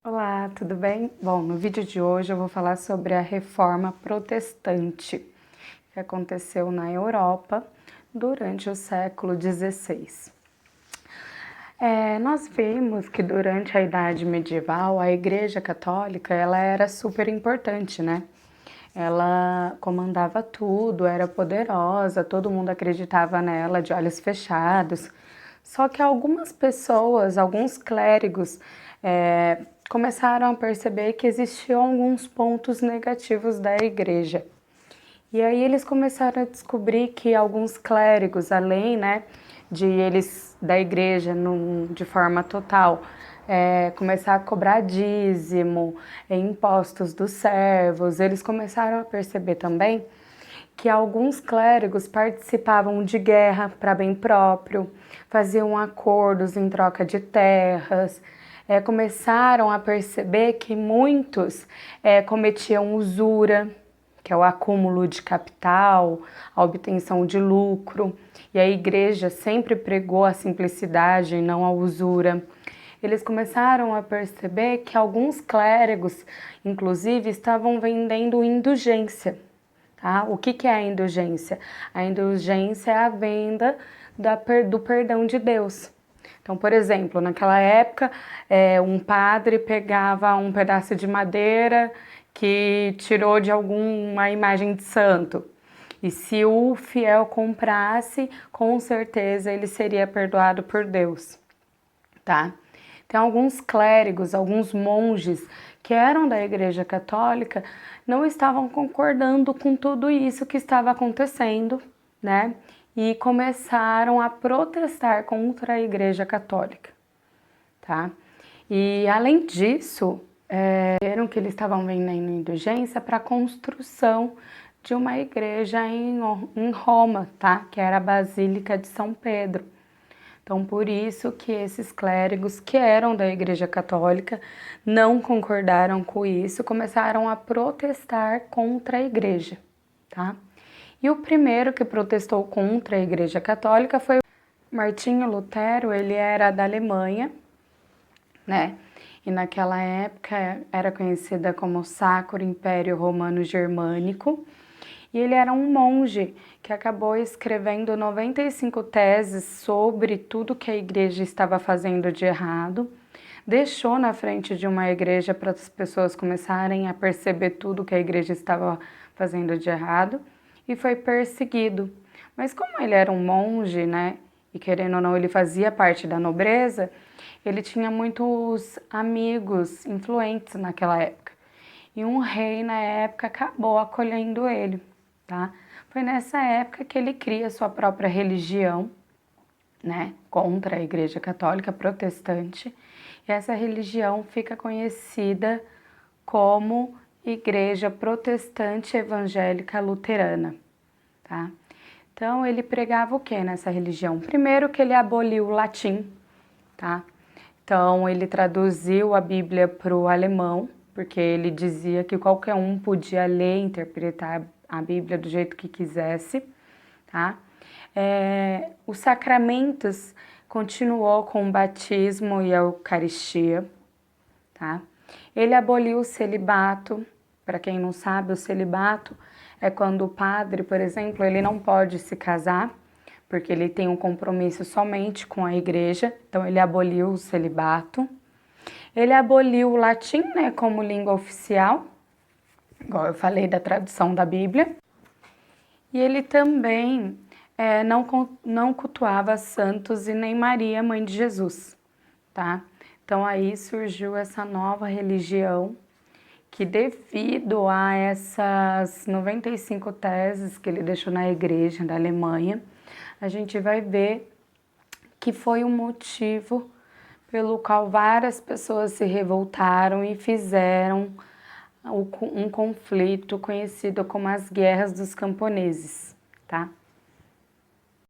Olá, tudo bem? Bom, no vídeo de hoje eu vou falar sobre a Reforma Protestante que aconteceu na Europa durante o século XVI. Nós vimos que durante a Idade Medieval a Igreja Católica ela era super importante, né? Ela comandava tudo, era poderosa, todo mundo acreditava nela de olhos fechados. Só que algumas pessoas, alguns clérigos, começaram a perceber que existiam alguns pontos negativos da igreja. E aí eles começaram a descobrir que alguns clérigos, além, né, de eles da igreja de forma total, começar a cobrar dízimo, impostos dos servos, eles começaram a perceber também que alguns clérigos participavam de guerra para bem próprio, faziam acordos em troca de terras, começaram a perceber que muitos cometiam usura, que é o acúmulo de capital, a obtenção de lucro, e a igreja sempre pregou a simplicidade e não a usura. Eles começaram a perceber que alguns clérigos, inclusive, estavam vendendo indulgência. Tá? O que é a indulgência? A indulgência é a venda do perdão de Deus. Então, por exemplo, naquela época, um padre pegava um pedaço de madeira que tirou de alguma imagem de santo. E se o fiel comprasse, com certeza ele seria perdoado por Deus, tá? Tem alguns clérigos, alguns monges que eram da Igreja Católica, não estavam concordando com tudo isso que estava acontecendo, né? E começaram a protestar contra a Igreja Católica, tá? E além disso, viram que eles estavam vendendo indulgência para a construção de uma igreja em Roma, tá? Que era a Basílica de São Pedro. Então, por isso que esses clérigos que eram da Igreja Católica não concordaram com isso, começaram a protestar contra a Igreja, tá? E o primeiro que protestou contra a Igreja Católica foi Martinho Lutero. Ele era da Alemanha, né? E naquela época era conhecida como Sacro Império Romano Germânico. E ele era um monge que acabou escrevendo 95 teses sobre tudo que a igreja estava fazendo de errado. Deixou na frente de uma igreja para as pessoas começarem a perceber tudo que a igreja estava fazendo de errado e foi perseguido. Mas como ele era um monge, né, e querendo ou não ele fazia parte da nobreza, ele tinha muitos amigos influentes naquela época. E um rei na época acabou acolhendo ele. Tá? Foi nessa época que ele cria sua própria religião, né, contra a Igreja Católica Protestante, e essa religião fica conhecida como Igreja Protestante Evangélica Luterana, tá? Então ele pregava o que nessa religião? Primeiro que ele aboliu o latim, tá? Então ele traduziu a Bíblia para o alemão, porque ele dizia que qualquer um podia ler e interpretar a Bíblia do jeito que quisesse, tá? Os sacramentos continuou com o batismo e a Eucaristia, tá? Ele aboliu o celibato. Para quem não sabe, o celibato é quando o padre, por exemplo, ele não pode se casar, porque ele tem um compromisso somente com a igreja, então ele aboliu o celibato. Ele aboliu o latim, né, como língua oficial, igual eu falei da tradução da Bíblia, e ele também não cultuava santos e nem Maria, mãe de Jesus, tá? Então aí surgiu essa nova religião que, devido a essas 95 teses que ele deixou na igreja da Alemanha, a gente vai ver que foi um motivo pelo qual várias pessoas se revoltaram e fizeram um conflito conhecido como as Guerras dos Camponeses, tá?